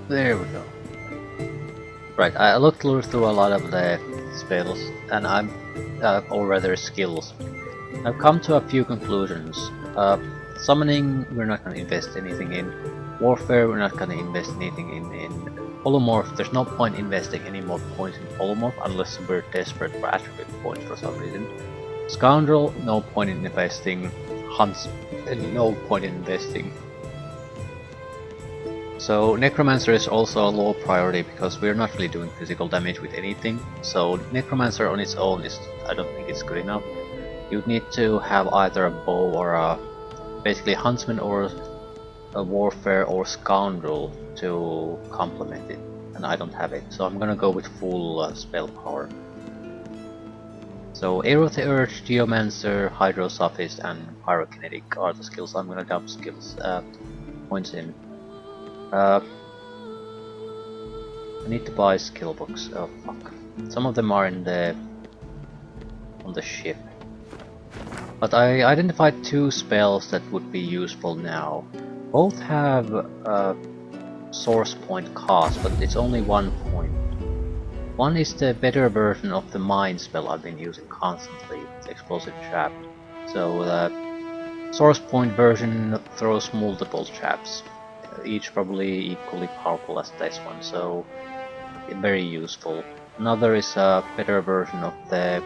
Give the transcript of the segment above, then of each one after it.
There we go. Right, I looked through a lot of the spells, and or rather skills. I've come to a few conclusions. Summoning, we're not going to invest anything in. Warfare, we're not going to invest anything in. Polymorph, there's no point investing any more points in Polymorph unless we're desperate for attribute points for some reason. Scoundrel, no point in investing. Hunts, no point in investing. So Necromancer is also a low priority because we're not really doing physical damage with anything. So Necromancer on its own is, I don't think it's good enough. You'd need to have either a bow or a basically Huntsman or a Warfare or Scoundrel to complement it, and I don't have it, so I'm gonna go with full spell power. So Air of the Earth, Geomancer, Hydrosophist, and Pyrokinetic are the skills I'm gonna dump skills points in. I need to buy skill books. Oh fuck! Some of them are in on the ship. But I identified two spells that would be useful now. Both have source point cost, but it's only 1 point. One is the better version of the mine spell I've been using constantly, the explosive trap. So the source point version throws multiple traps, each probably equally powerful as this one, so very useful. Another is a better version of the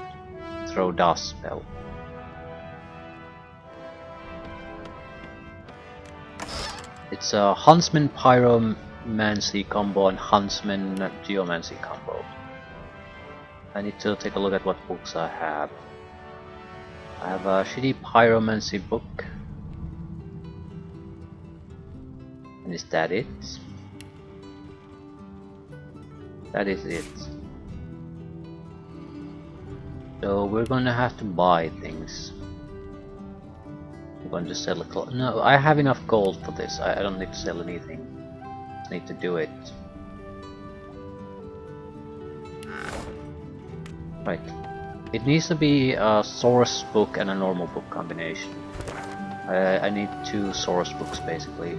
throw dust spell. It's a Huntsman Pyromancy combo and Huntsman Geomancy combo. I need to take a look at what books I have. I have a shitty Pyromancy book. And is that it? That is it. So we're gonna have to buy things. I'm going to sell a no, I have enough gold for this. I don't need to sell anything. Just need to do it. Right. It needs to be a source book and a normal book combination. I need 2 source books basically.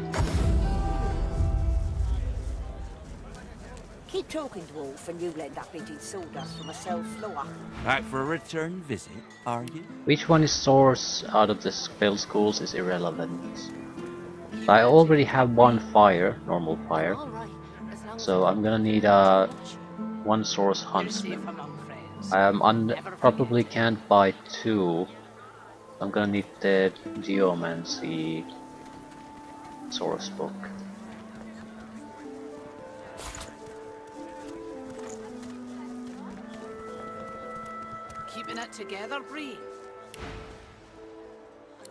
Keep talking, dwarf, and you'll end up eating sawdust from a cell floor. Back for a return visit, are you? Which one is source out of the spell schools is irrelevant. I already have 1 fire, normal fire, so I'm gonna need 1 source huntsman. Probably can't buy 2. I'm gonna need the Geomancy source book. Keeping it together, Bree?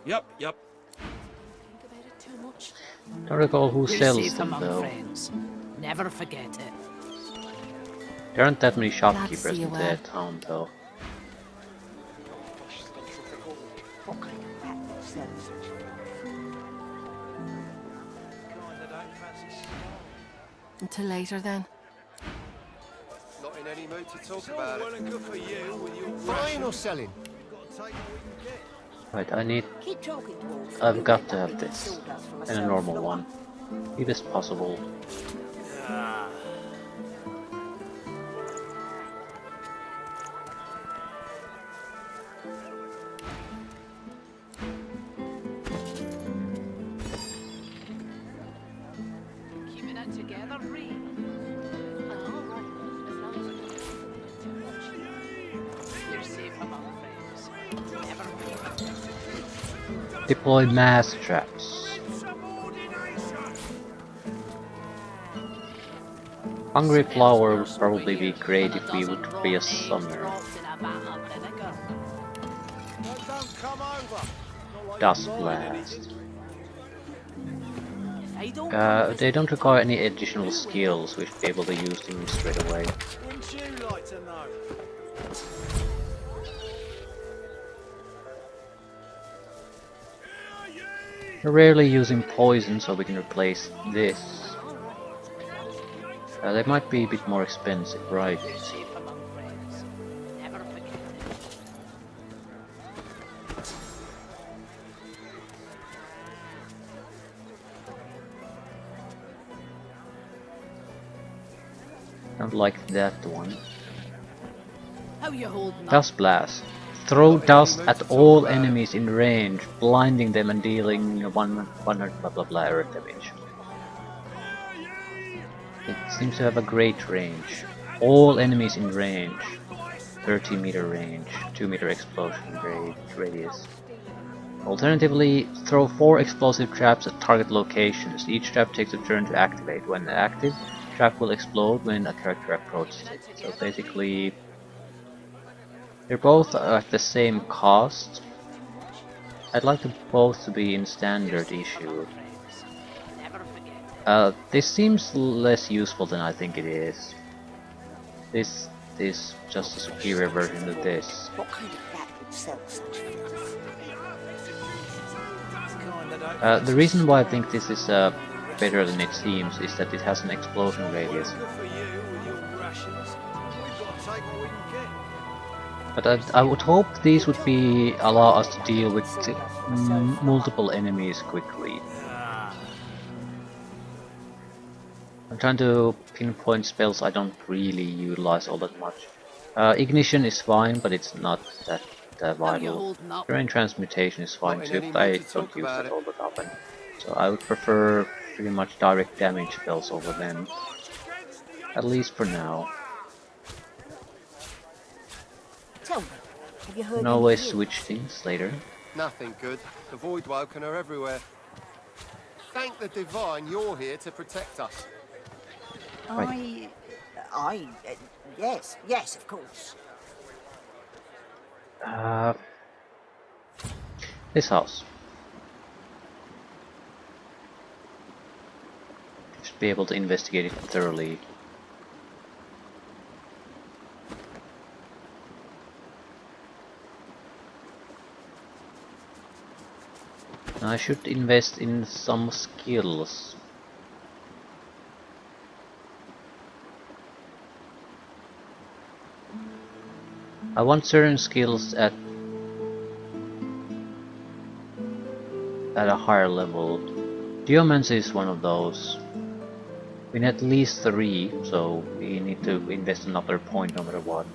Yep. Think about it too much. Don't recall who You're sells safe them among though. friends. Never forget it. There aren't that many shopkeepers see you in well. the town though. Until later then. Not in any mood to talk about well and good for you with your Buying or selling? Right, I need. Keep talking, dwarf. I've You'll got end to up have eating this sawdust from a and a cell normal floor. one, if it's possible. Keeping it together, Bree? You're safe among friends. Never forget. Deploy mass traps. Hungry Flower would probably be great if we would be a summoner. Don't come over. Not like Dust you're buying Blast. anything. They don't require any additional skills, we should be able to use them straight away. Wouldn't you like to know? We're rarely using poison, so we can replace this. They might be a bit more expensive, right? You're safe among friends. Never forget it. Don't like that one. How you holding up? Dust Blast. Throw Not in dust any mood at to talk all about it. enemies in range, blinding them and dealing 100 blah blah blah earth damage. It seems to have a great range. All enemies in range. 30-meter range, 2-meter explosion radius. Alternatively, throw 4 explosive traps at target locations. Each trap takes a turn to activate. When active, trap will explode when a character approaches it. So basically, they're both at the same cost. I'd like them both to be in standard issue. Never forget. This seems less useful than I think it is. This is just a superior version of this. What kind of rat would sell such filth? Kinda The reason why I think this is better than it seems is that it has an explosion radius. Good for you with your rations. We've got to take what we can get. But I would hope these would be allow us to deal with multiple enemies quickly. I'm trying to pinpoint spells I don't really utilize all that much. Ignition is fine, but it's not that How you vital. holding up? Terrain Transmutation is fine Not in too, any but I mood to don't talk use about that it. all that often. So I would prefer pretty much direct damage spells over them. At least for now. Tell me, have you heard You can always any switch things later. Nothing good. The void woken are everywhere. Thank the divine you're here to protect us. Right. Yes, of course. This house. Should be able to investigate it thoroughly. I should invest in some skills. I want certain skills at a higher level. Geomancy is one of those. We need at least 3, so we need to invest another point no matter what.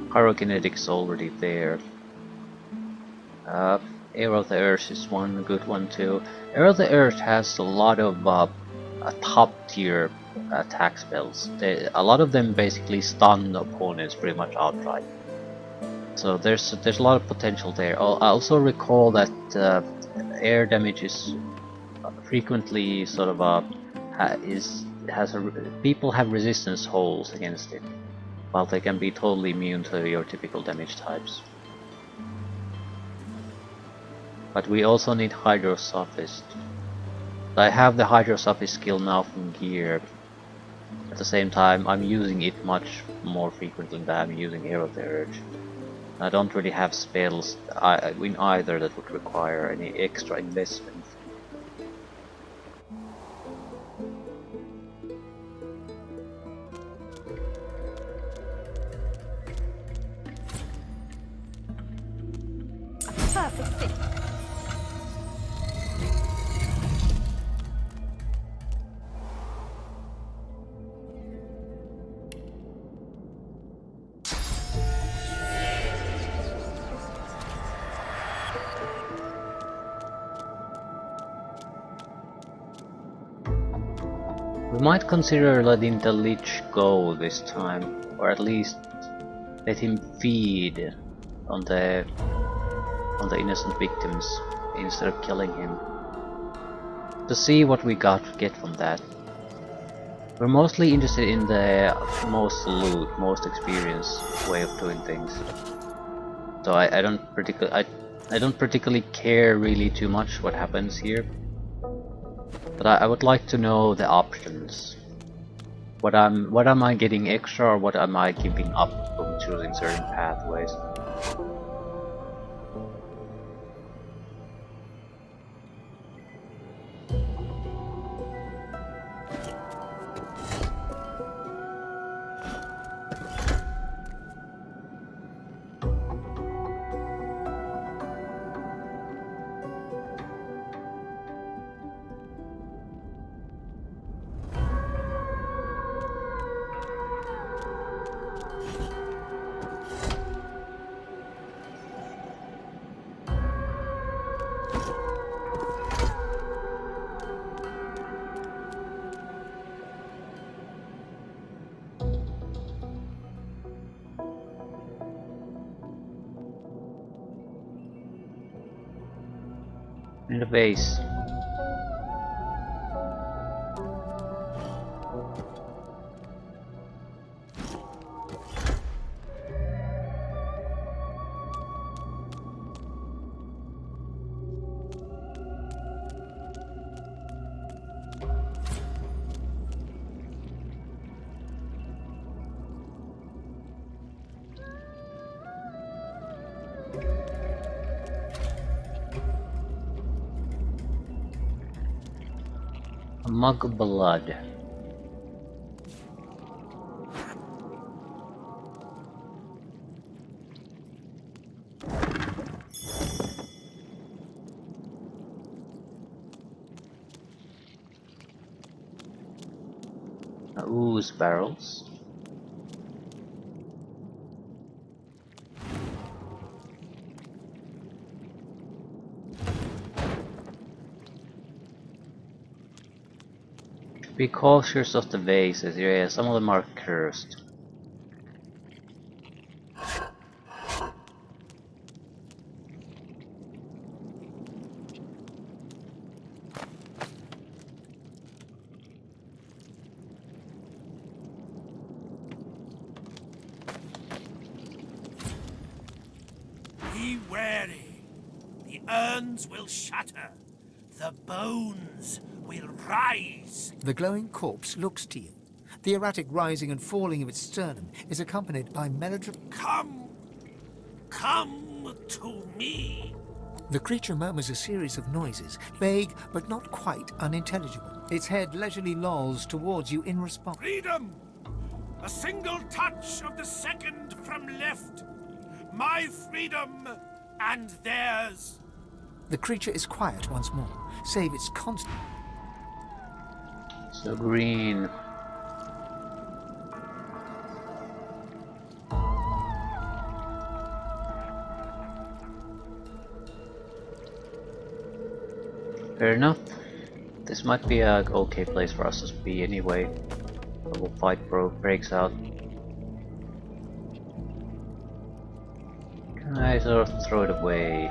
Pyrokinetics is already there. Air of the Earth is one good one too. Air of the Earth has a lot of top tier attack spells. A lot of them basically stun opponents pretty much outright. So there's a lot of potential there. I also recall that air damage is frequently sort of people have resistance holes against it, while they can be totally immune to your typical damage types. But we also need Hydrosophist. I have the Hydrosophist skill now from gear. At the same time, I'm using it much more frequently than I'm using Air of the Urge. I don't really have spells in either that would require any extra investment. Perfect fit. We might consider letting the Lich go this time, or at least let him feed on the innocent victims instead of killing him. To see what we get from that. We're mostly interested in the most loot, most experience way of doing things. So I don't particularly care really too much what happens here. But I would like to know the options. What am I getting extra, or what am I giving up from choosing certain pathways? In the base. A mug of blood. Ooze barrels. Be cautious of the vases, yeah, some of them are cursed. Be wary. The urns will shatter. The bones will rise. The glowing corpse looks to you. The erratic rising and falling of its sternum is accompanied by melodramatic. Come to me. The creature murmurs a series of noises, vague but not quite unintelligible. Its head leisurely lolls towards you in response. Freedom! A single touch of the second from left. My freedom and theirs. The creature is quiet once more, save its constant. So green. Fair enough. This might be a okay place for us to be anyway. A little fight breaks out. Can I sort of throw it away?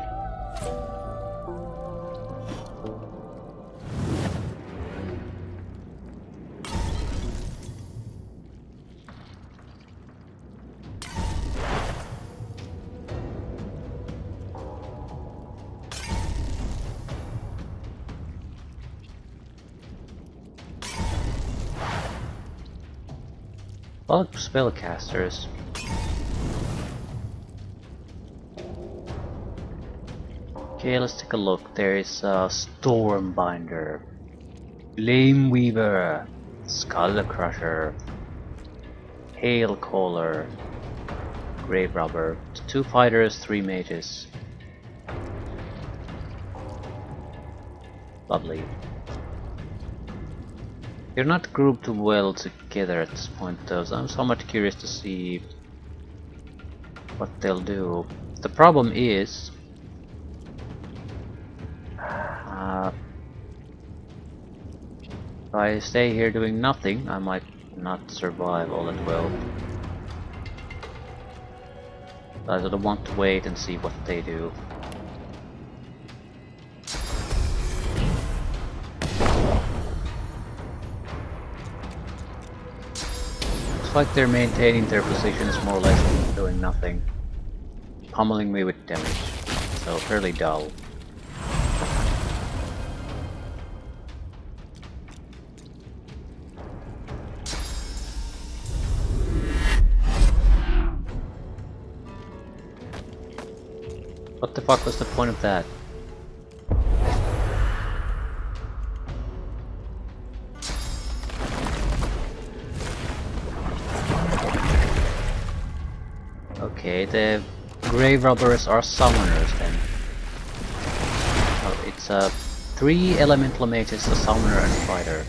Bug spellcasters. Okay, let's take a look. There is a Stormbinder, Flame Weaver, Skull Crusher, Hail Caller, Grave Robber. 2 fighters, 3 mages. Lovely. They're not grouped well together at this point though, so I'm somewhat curious to see what they'll do. The problem is if I stay here doing nothing, I might not survive all that well. I sort of want to wait and see what they do. Looks like they're maintaining their positions more or less, doing nothing. Pummeling me with damage, so fairly dull. What the fuck was the point of that? Okay, the grave robbers are summoners then. Oh, it's 3 elemental mages, a summoner and a fighter.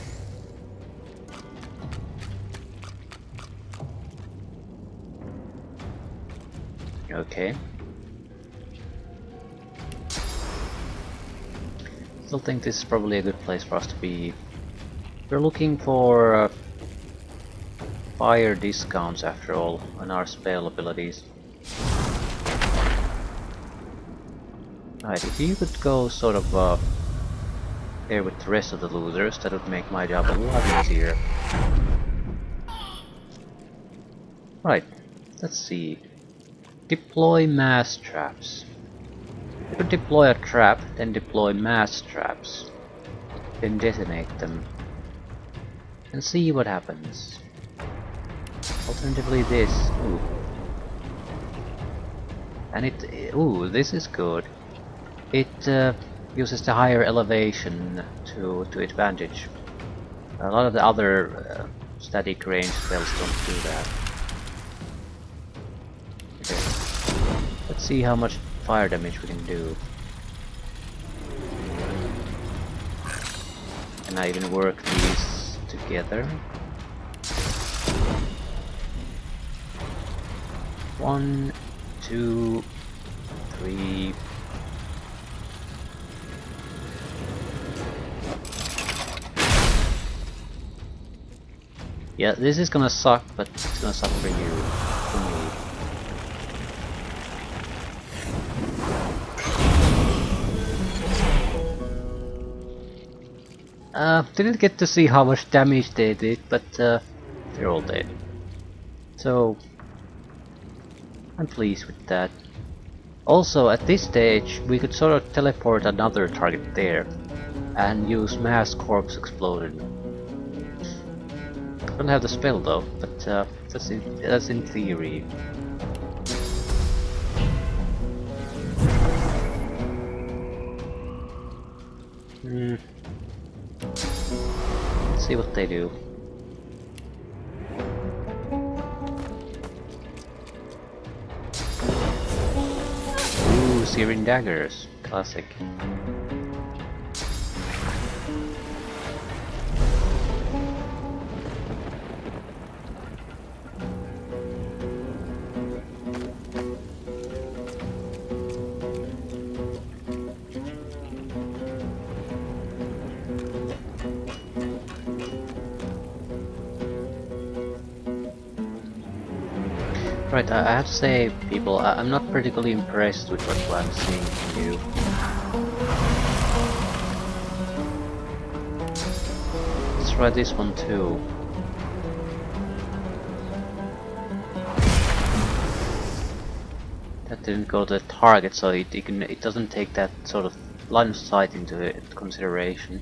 Okay. Still think this is probably a good place for us to be. We're looking for fire discounts after all on our spell abilities. Right, if you could go sort of there with the rest of the losers, that would make my job a lot easier. Right, let's see. Deploy mass traps. You could deploy a trap, then deploy mass traps. Then detonate them. And see what happens. Alternatively this. Ooh. And ooh, this is good. It uses the higher elevation to advantage. A lot of the other static range spells don't do that. Okay. Let's see how much fire damage we can do. Can I even work these together? 1, 2, 3. Yeah, this is gonna suck, but it's gonna suck for you, for me. Didn't get to see how much damage they did, but they're all dead. So, I'm pleased with that. Also, at this stage, we could sort of teleport another target there, and use mass corpse explosion. I don't have the spell though, but that's in theory. Let's see what they do. Ooh, Searing Daggers. Classic. Right, I have to say, people, I'm not particularly impressed with what I'm seeing from you. Let's try this one too. That didn't go to the target, so it doesn't take that sort of line of sight into consideration.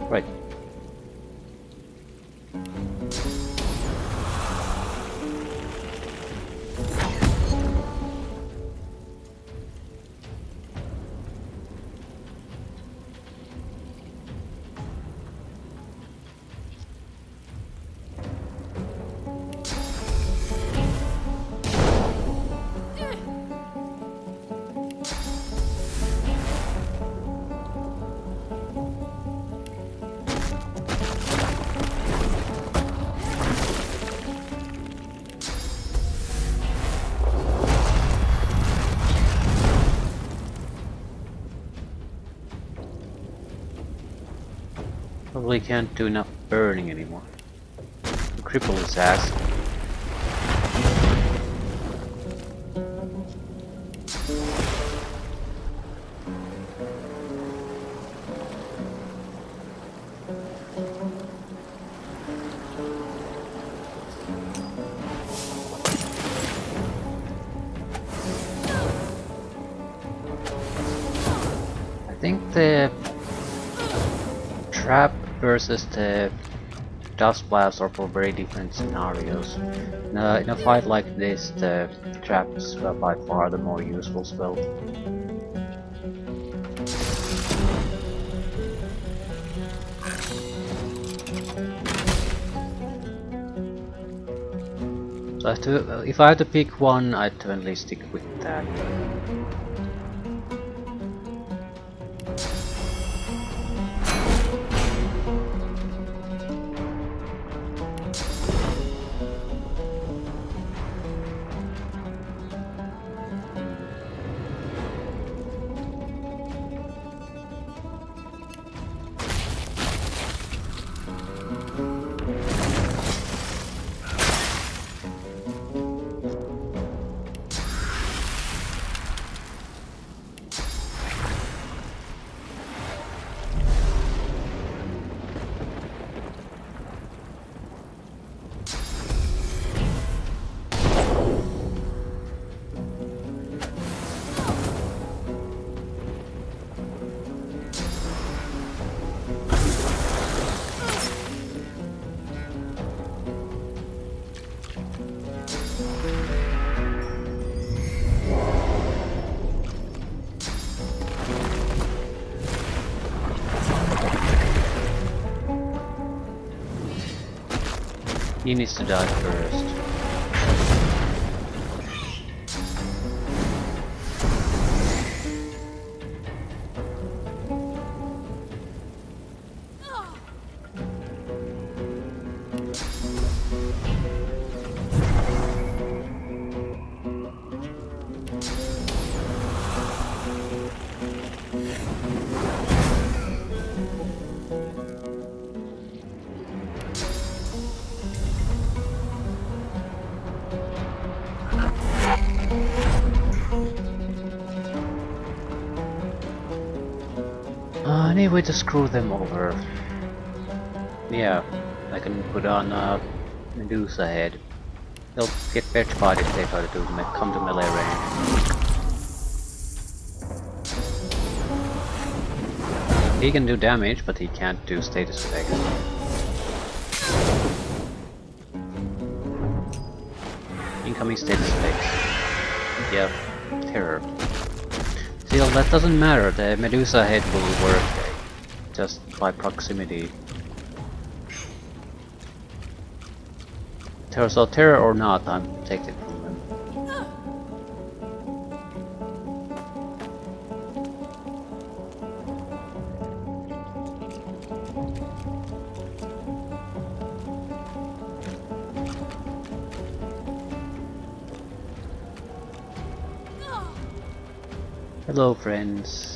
Right. Probably can't do enough burning anymore. Cripple his ass. I think the trap versus the dust blast are for very different scenarios. In a fight like this, the traps are by far the more useful spell. So if I had to pick one, I'd definitely stick with that. He needs to die first. Any way to screw them over? Yeah, I can put on Medusa head. They'll get petrified if they try to come to melee range. He can do damage, but he can't do status effects. Incoming status effects. Yep, terror. Still, that doesn't matter. The Medusa head will work just by proximity. So terror or not, I'm taking it from them. Hello, friends.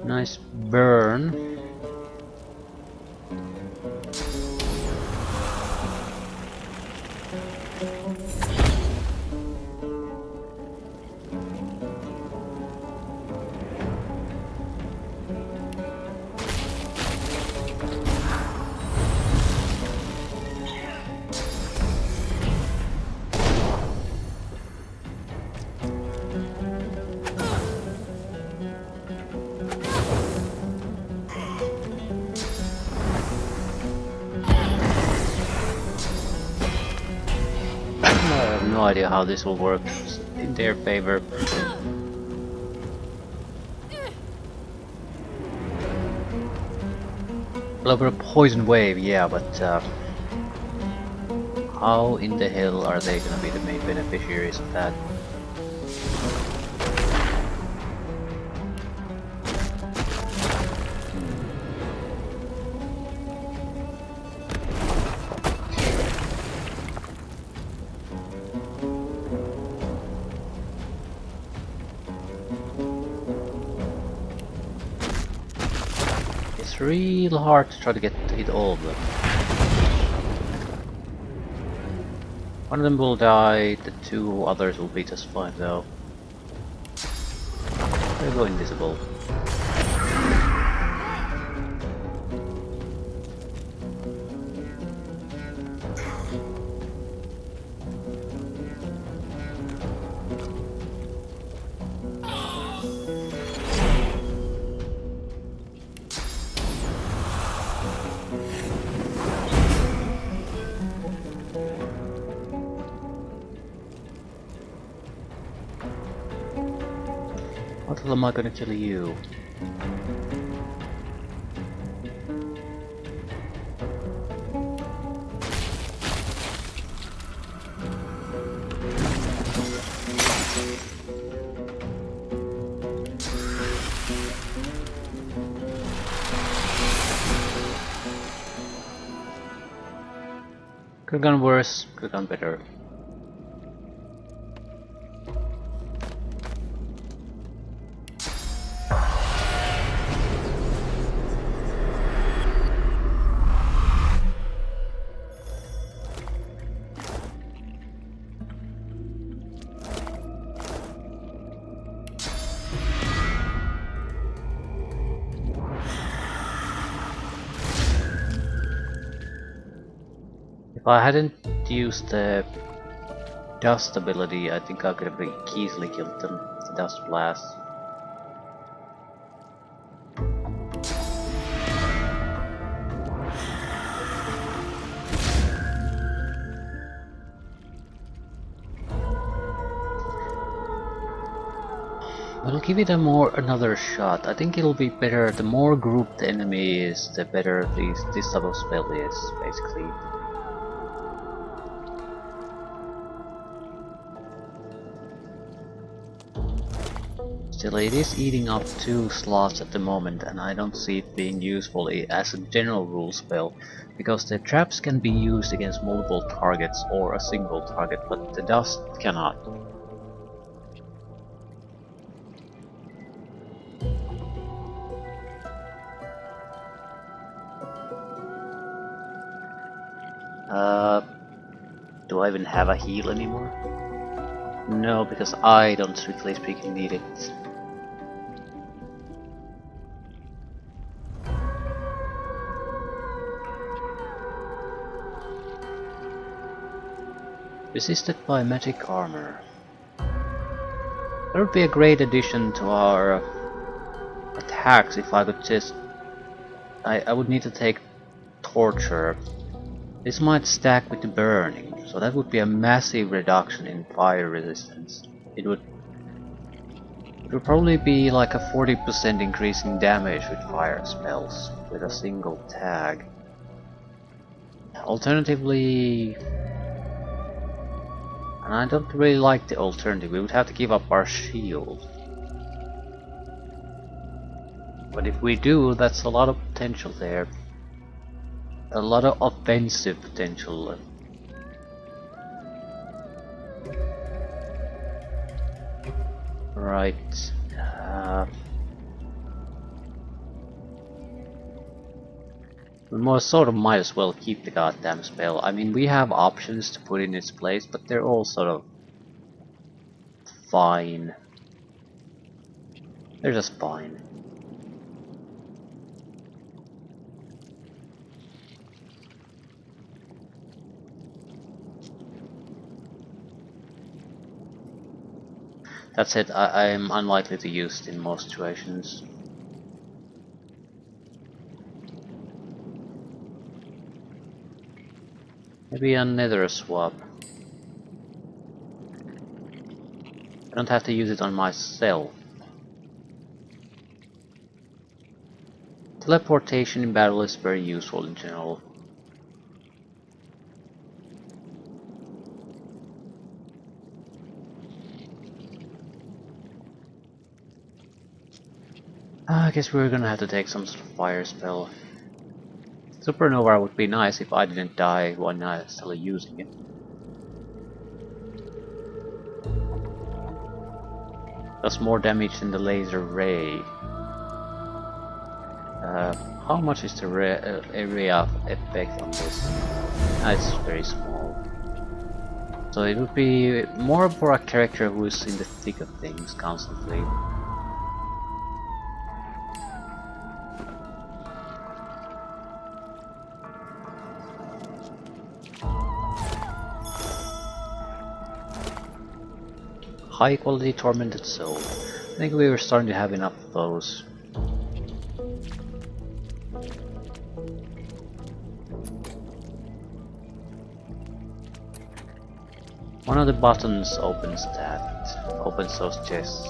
Nice burn. I have no idea how this will work in their favor. Over a poison wave, yeah, but how in the hell are they gonna be the main beneficiaries of that? It's real hard to try to hit all of them. One of them will die, the two others will be just fine though. They'll go invisible. How am I gonna kill you? Could've gone worse, could've gone better. If I hadn't used the dust ability, I think I could have easily killed them. The dust blast. I'll give it another shot. I think it'll be better. The more grouped the enemy is, the better this type of spell is, basically. Still, it is eating up 2 slots at the moment, and I don't see it being useful as a general rule spell, because the traps can be used against multiple targets or a single target, but the dust cannot. Do I even have a heal anymore? No, because I don't strictly speaking need it. Resisted by magic armor. That would be a great addition to our attacks if I could just... I would need to take torture. This might stack with the burning, so that would be a massive reduction in fire resistance. It would probably be like a 40% increase in damage with fire spells with a single tag. Alternatively, and I don't really like the alternative, we would have to give up our shield. But if we do, that's a lot of potential there. A lot of offensive potential. Right. We might as well keep the goddamn spell. I mean, we have options to put in its place, but they're all sort of fine. They're just fine. That said, I am unlikely to use it in most situations. Maybe another swap. I don't have to use it on myself. Teleportation in battle is very useful in general. I guess we're gonna have to take some sort of fire spell. Supernova would be nice if I didn't die when I was still using it. Does more damage than the laser ray. How much is the area of effect on this? It's very small. So it would be more for a character who is in the thick of things constantly. High quality tormented soul. I think we were starting to have enough of those. One of the buttons opens that, opens those chests.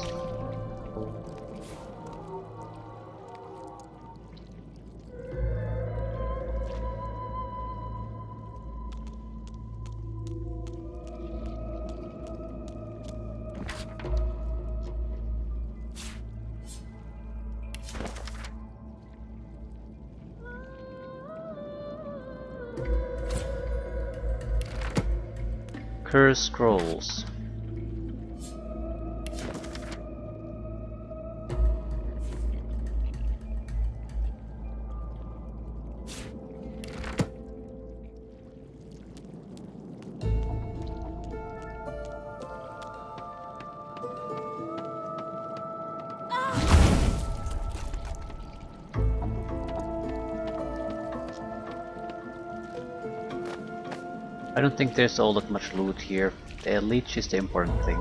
Curse scrolls. I don't think there's all that much loot here. The Lich is the important thing.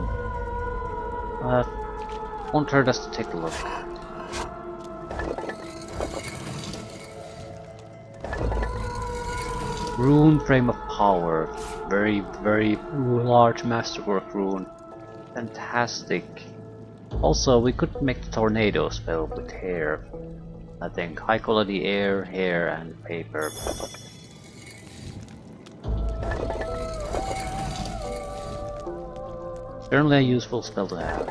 Won't hurt us to take a look. Rune Frame of Power. Very, very large masterwork rune. Fantastic. Also, we could make the tornado spell with hair. I think high quality air, hair, and paper. Certainly a useful spell to have.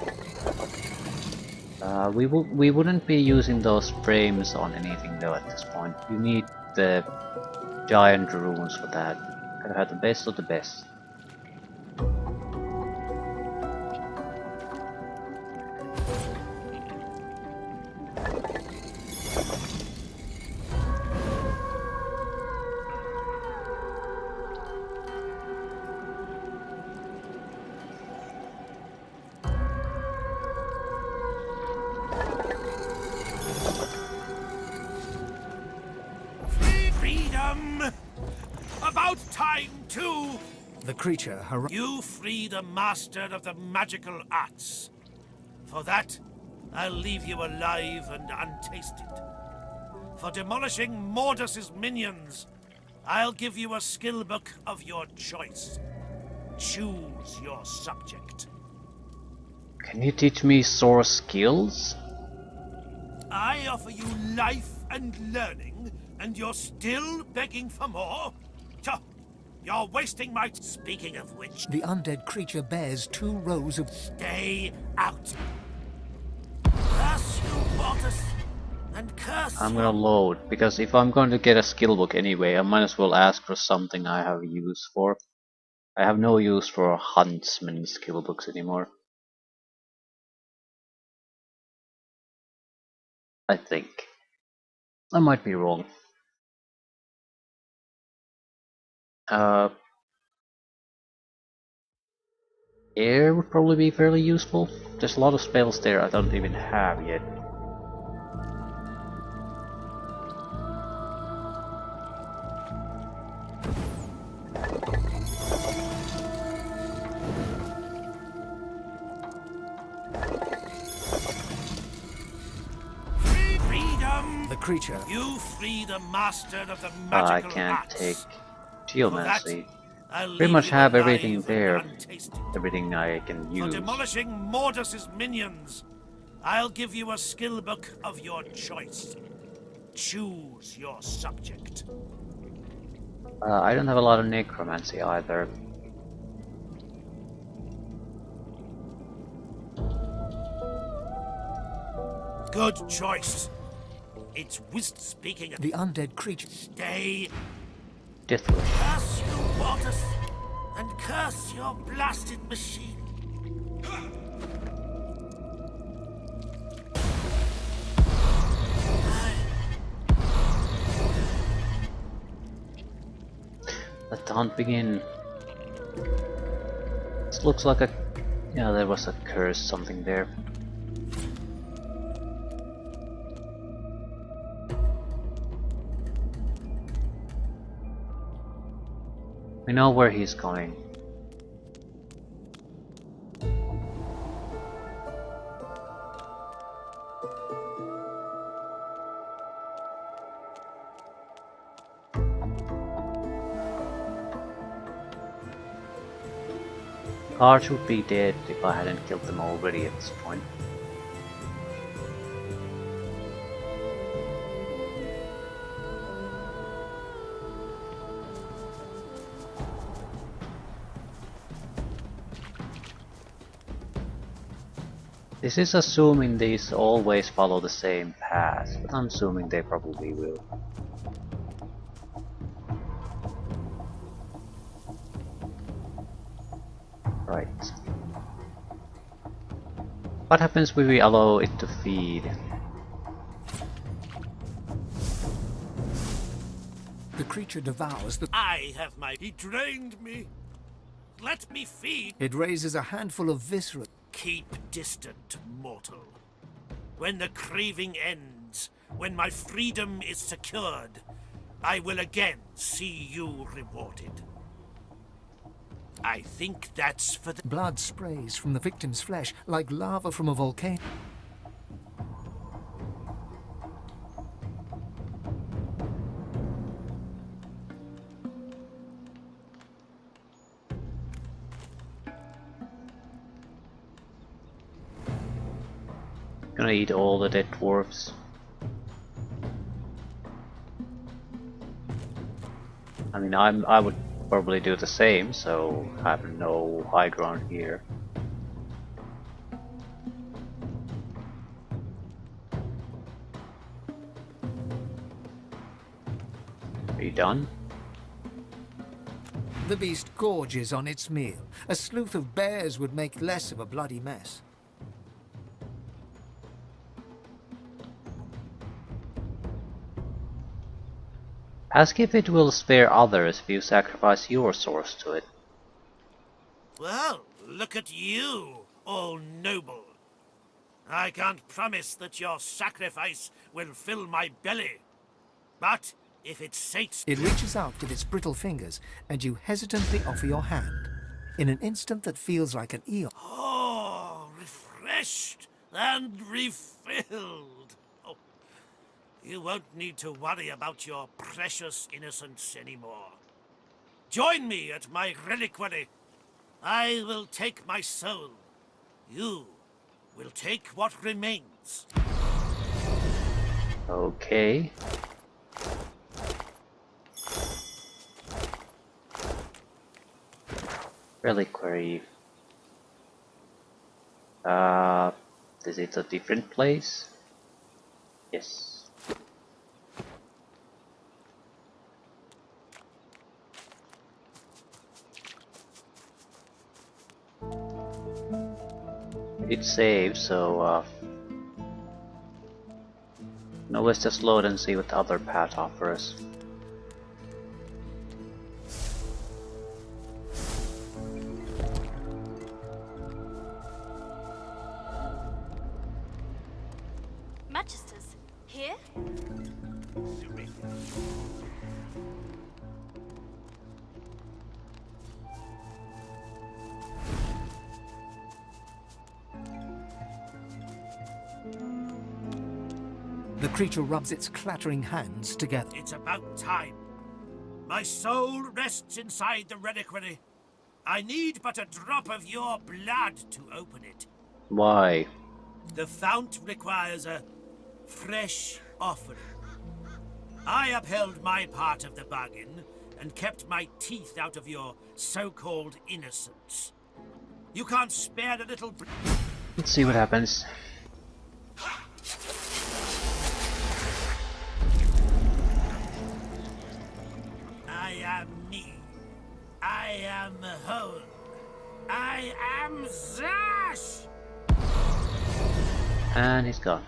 We wouldn't be using those frames on anything though at this point. You need the giant runes for that. Gotta have the best of the best. Freedom! About time, too! The creature You free the master of the magical arts. For that, I'll leave you alive and untasted. For demolishing Modus's minions, I'll give you a skill book of your choice. Choose your subject. Can you teach me source skills? I offer you life and learning, and you're still begging for more? You're wasting my... Speaking of which... The undead creature bears 2 rows of... Stay out. Curse you, Modus, and curse I'm gonna load, because if I'm going to get a skill book anyway, I might as well ask for something I have use for. I have no use for huntsman skill books anymore. I think. I might be wrong. Air would probably be fairly useful. There's a lot of spells there I don't even have yet. Freedom! The creature. You free the master of the I magical can't arts. take For that, geomancy. I'll Pretty leave much you have alive everything and there. untasted. Everything I can For use. demolishing Modus's minions, I'll give you a skill book of your choice. Choose your subject. I don't have a lot of necromancy either. Good choice. It's wisdom speaking. The undead creature. Stay. Deathwish. Curse you, Modus, and curse your blasted machine. Let the hunt begin. This looks like a... Yeah, there was a curse, something there. We know where he's going. Guards would be dead if I hadn't killed them already at this point. This is assuming these always follow the same path, but I'm assuming they probably will. Right. What happens when we allow it to feed? The creature devours the... I have my... He drained me. Let me feed. It raises a handful of viscera. Keep distant, mortal. When the craving ends, when my freedom is secured, I will again see you rewarded. I think that's for the... Blood sprays from the victim's flesh like lava from a volcano. Gonna eat all the dead dwarves. I mean, I would probably do the same, so I have no high ground here. Are you done? The beast gorges on its meal. A sleuth of bears would make less of a bloody mess. Ask if it will spare others if you sacrifice your source to it. Well, look at you, all noble. I can't promise that your sacrifice will fill my belly. But if it sates... It reaches out with its brittle fingers, and you hesitantly offer your hand. In an instant that feels like an eon. Oh, refreshed and refilled. Oh, you won't need to worry about your precious innocence anymore. Join me at my reliquary. I will take my soul. You will take what remains. Okay. Reliquary. Is it a different place? Yes. It saves, so now let's just load and see what the other path offers. Magisters, here? The creature rubs its clattering hands together. It's about time. My soul rests inside the reliquary. I need but a drop of your blood to open it. Why? The fount requires a fresh offering. I upheld my part of the bargain and kept my teeth out of your so-called innocence. You can't spare a little... Let's see what happens. I am me. I am whole. I am Zash! And he's gone.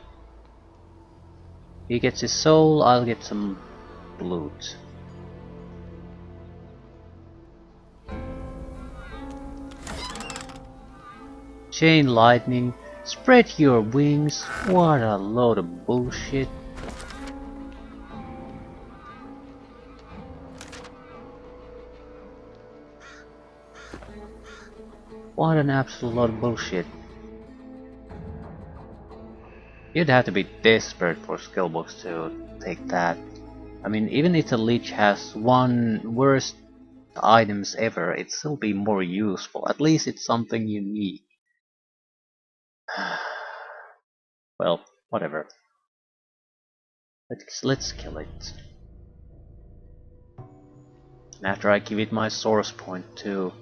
He gets his soul, I'll get some loot. Chain lightning, spread your wings, what a load of bullshit. What an absolute lot of bullshit. You'd have to be desperate for skill books to take that. I mean, even if the Lich has one worst items ever, it'd still be more useful. At least it's something unique. Well, whatever. Let's kill it. And after I give it my source point too.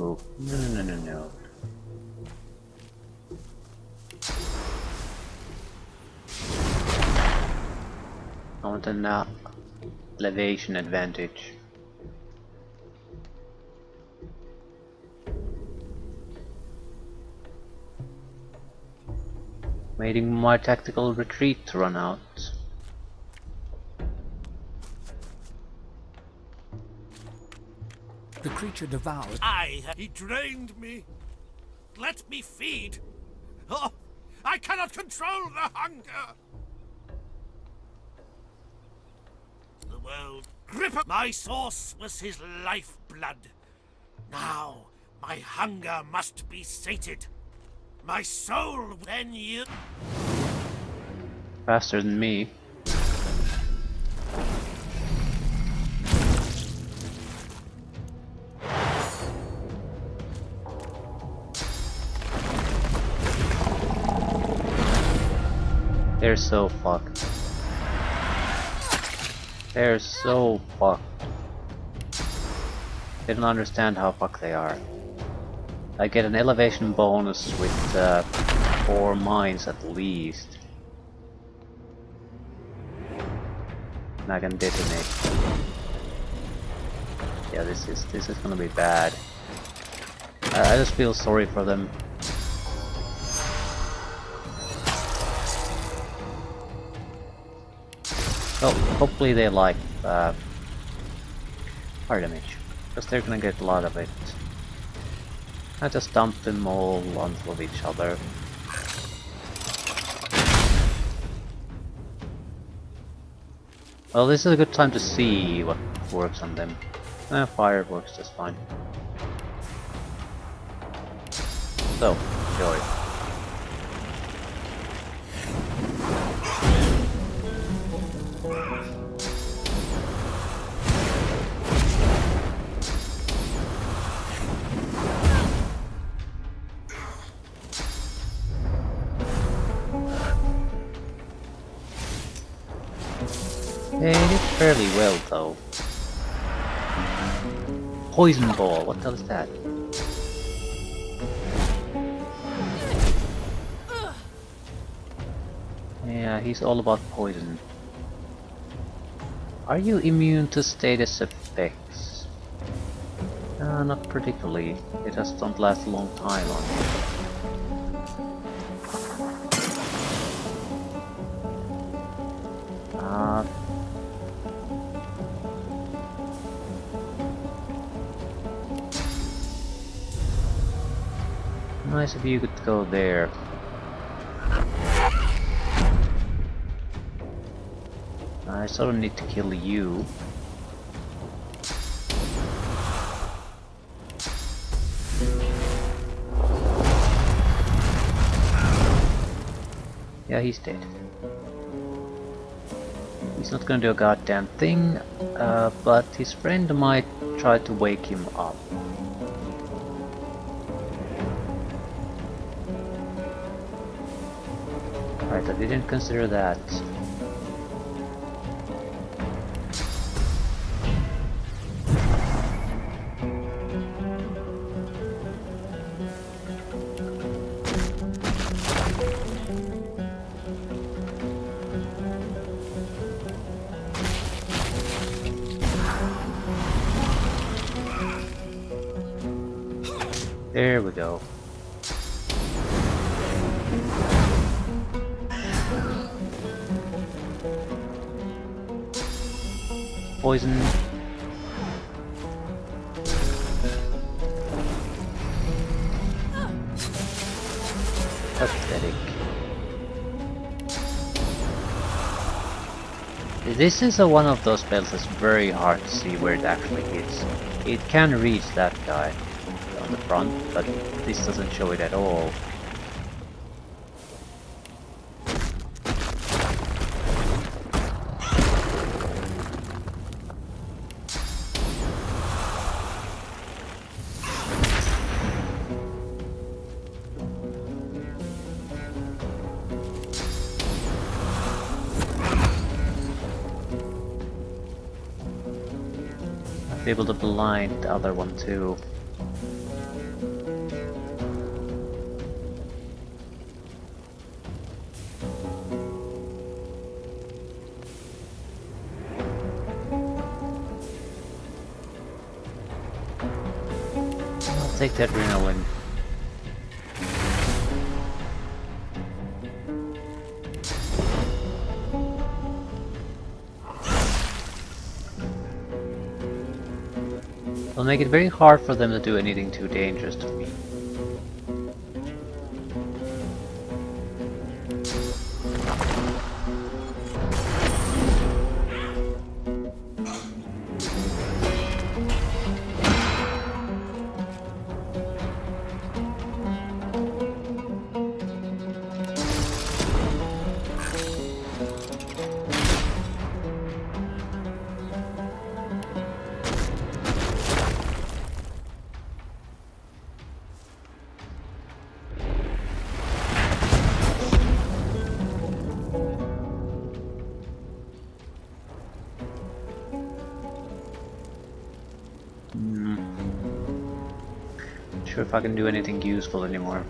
Oh, no. I want an elevation advantage. Waiting my tactical retreat to run out. The creature devours. He drained me. Let me feed. Oh, I cannot control the hunger. The world gripper. My source was his lifeblood. Now my hunger must be sated. My soul, then you... Faster than me. They're so fucked. They're so fucked. They don't understand how fucked they are. I get an elevation bonus with 4 mines at least. And I can detonate. Yeah, this is gonna be bad. I just feel sorry for them. Well, hopefully they like fire damage, because they're gonna get a lot of it. I just dumped them all on top of each other. Well, this is a good time to see what works on them. Fire works just fine. So, enjoy. They did fairly well though. Poison ball, what the hell is that? Yeah, he's all about poison. Are you immune to status effects? Not particularly. They just don't last a long time on you. Nice if you could go there. I sort of need to kill you. Yeah, he's dead. He's not gonna do a goddamn thing, but his friend might try to wake him up. Right, I didn't consider that. There we go. Poison. Pathetic. This is one of those spells that's very hard to see where it actually hits. It can reach that guy on the front, but this doesn't show it at all. Be able to blind the other one too. I'll take that adrenaline. It'll make it very hard for them to do anything too dangerous to me. sure if I can do anything useful anymore.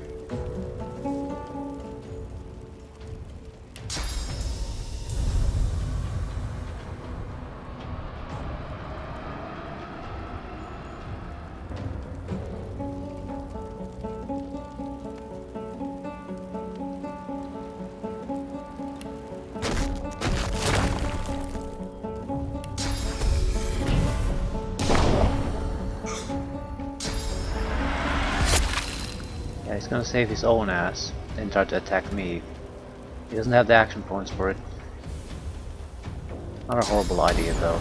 Yeah, he's gonna save his own ass, then try to attack me. He doesn't have the action points for it. Not a horrible idea though.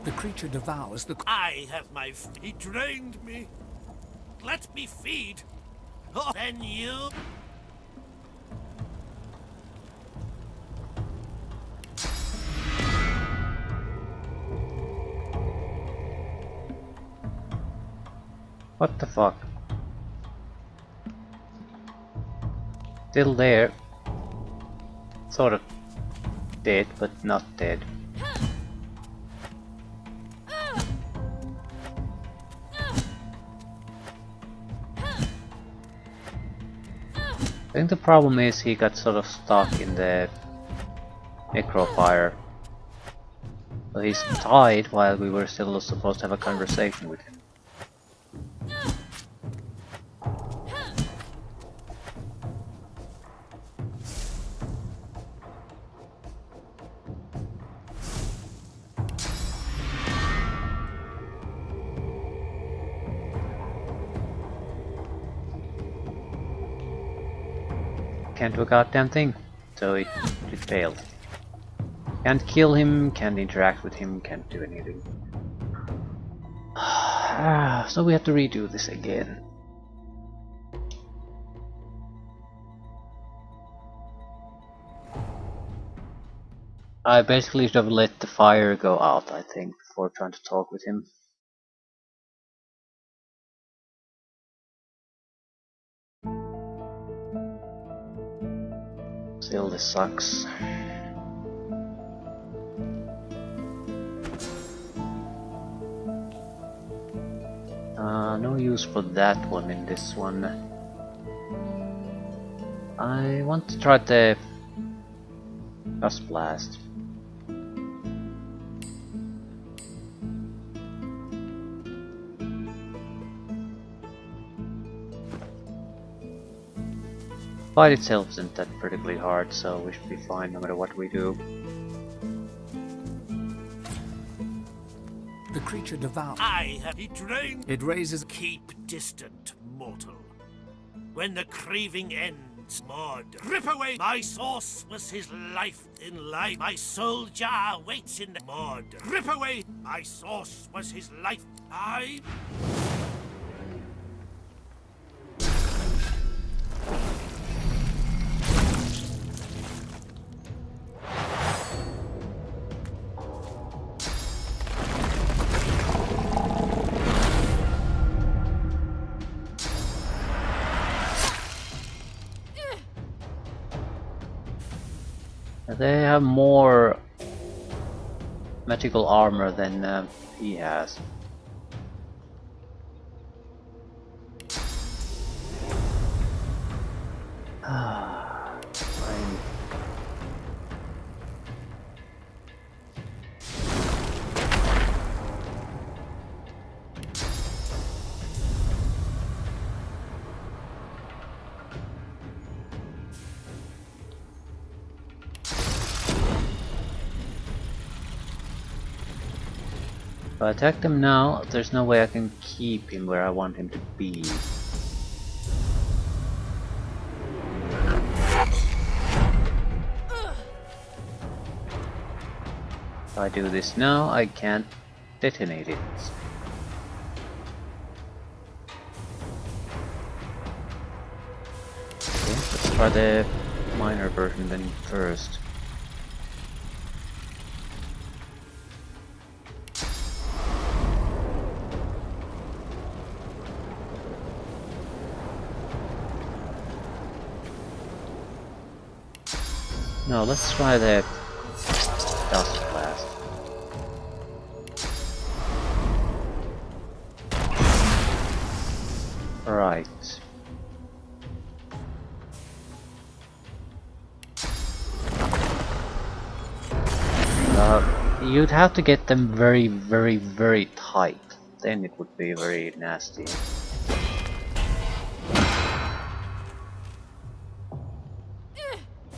The creature devours the... I have my... He drained me. Let me feed. Oh, then you... What the fuck? Still there. Sort of dead, but not dead. I think the problem is he got sort of stuck in the necrofire. So he's died while we were still supposed to have a conversation with him. Can't do a goddamn thing, so it failed. Can't kill him, can't interact with him, can't do anything. So we have to redo this again. I basically should have let the fire go out, I think, before trying to talk with him. Still, this sucks. No use for that one in this one. I want to try the Gust Blast. Fight itself isn't that particularly hard, so we should be fine no matter what we do. The creature devours... I have... He drained... It raises... Keep distant, mortal. When the craving ends, Mod, rip away. My source was his life in life. My soul jar waits in the Mod. Rip away. My source was his life. I... They have more magical armor than he has. Fine. If I attack them now, there's no way I can keep him where I want him to be. If I do this now, I can't detonate it. Okay, let's try the minor version then first. No, let's try the dust blast. Right. You'd have to get them very, very, very tight. Then it would be very nasty.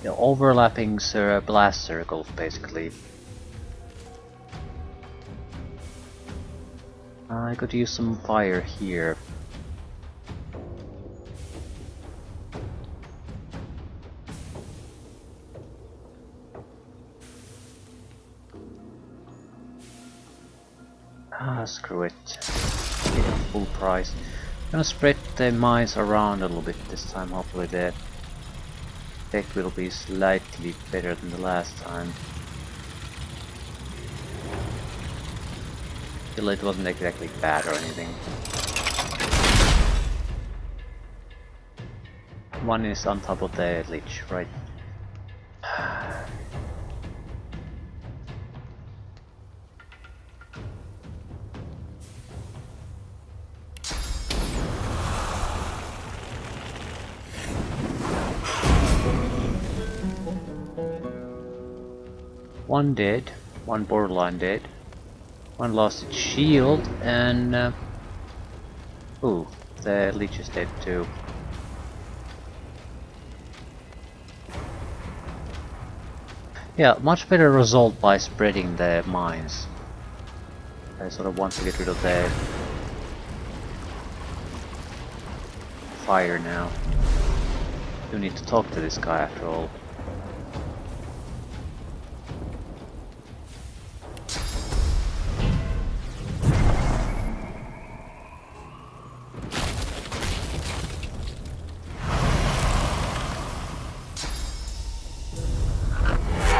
The overlapping blast circles, basically. I could use some fire here. Screw it. Get it full price. Gonna spread the mines around a little bit this time. Hopefully the effect will be slightly better than the last time. Still, it wasn't exactly bad or anything. One is on top of the Lich, right? One dead, one borderline dead, one lost its shield, and ooh, the Lich is dead too. Yeah, much better result by spreading the mines. I sort of want to get rid of the fire now. You need to talk to this guy after all.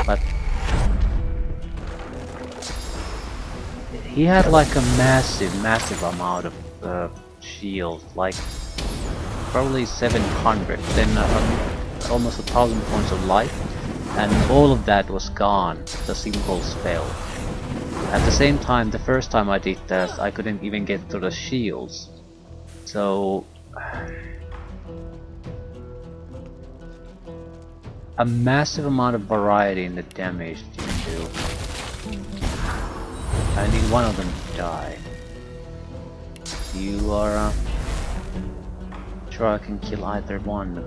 But he had like a massive amount of shield, like probably 700, then almost 1,000 points of life, and all of that was gone with a simple spell. At the same time, the first time I did that, I couldn't even get to the shields. So a massive amount of variety in the damage you can do. I need one of them to die. You are sure I can kill either one.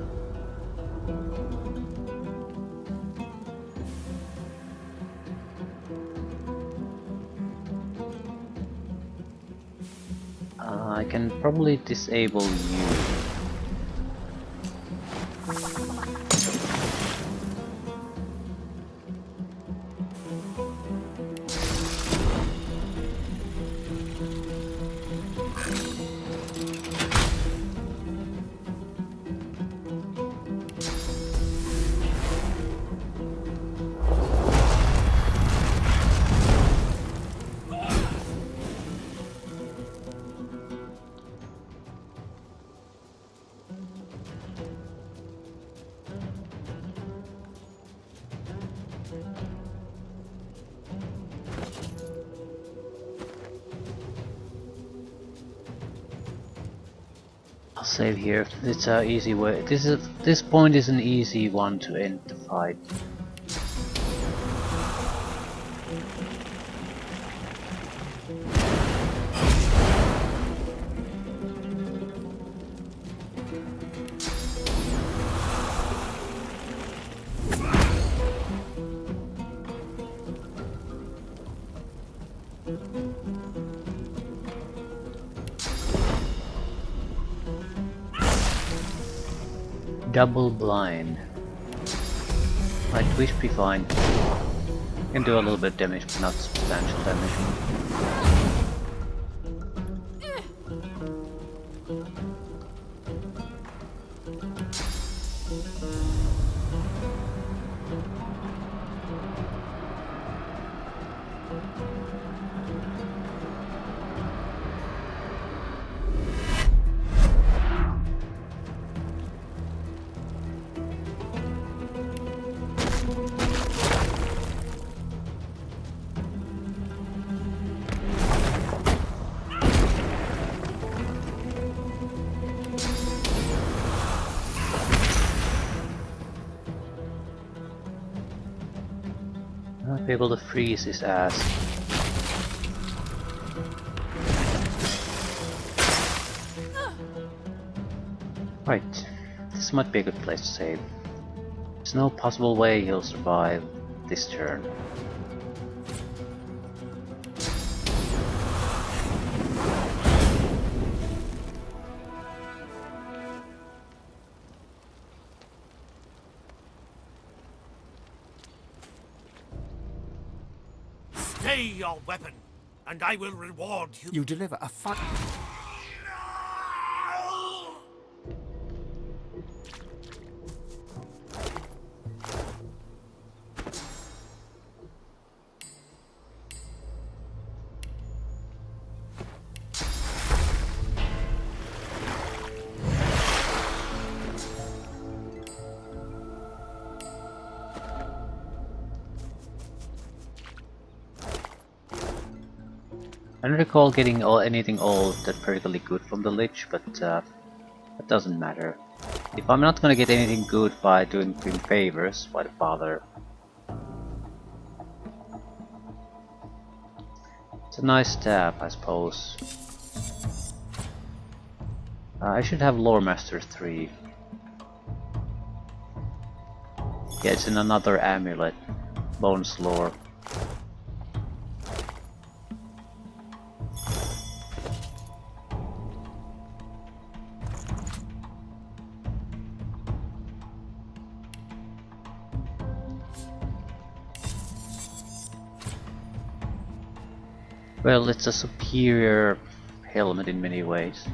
I can probably disable you. I'll save here. It's an easy way. This point is an easy one to end the fight. Double blind. Right, we should be fine. Can do a little bit of damage, but not substantial damage. I'll be able to freeze his ass. Right, this might be a good place to save. There's no possible way he'll survive this turn. Stay your weapon, and I will reward you. You deliver a fight. I don't recall getting anything all that particularly good from the Lich, but that doesn't matter. If I'm not gonna get anything good by doing him favors, why bother? It's a nice stab, I suppose. I should have Lore Master 3. Yeah, it's in another amulet. Bones Lore. Well, it's a superior helmet in many ways.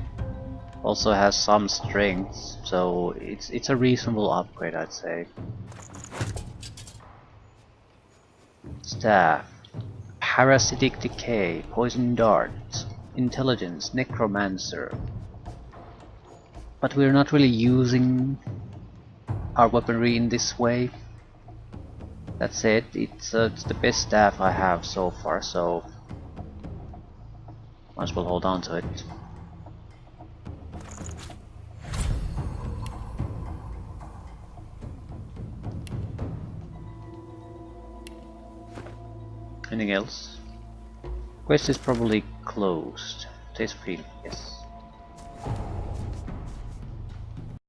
Also has some strengths, so it's a reasonable upgrade, I'd say. Staff. Parasitic Decay, Poison Darts, Intelligence, Necromancer. But we're not really using our weaponry in this way. That said, it's the best staff I have so far, so might as well hold on to it. Anything else? Quest is probably closed. Taste free, yes.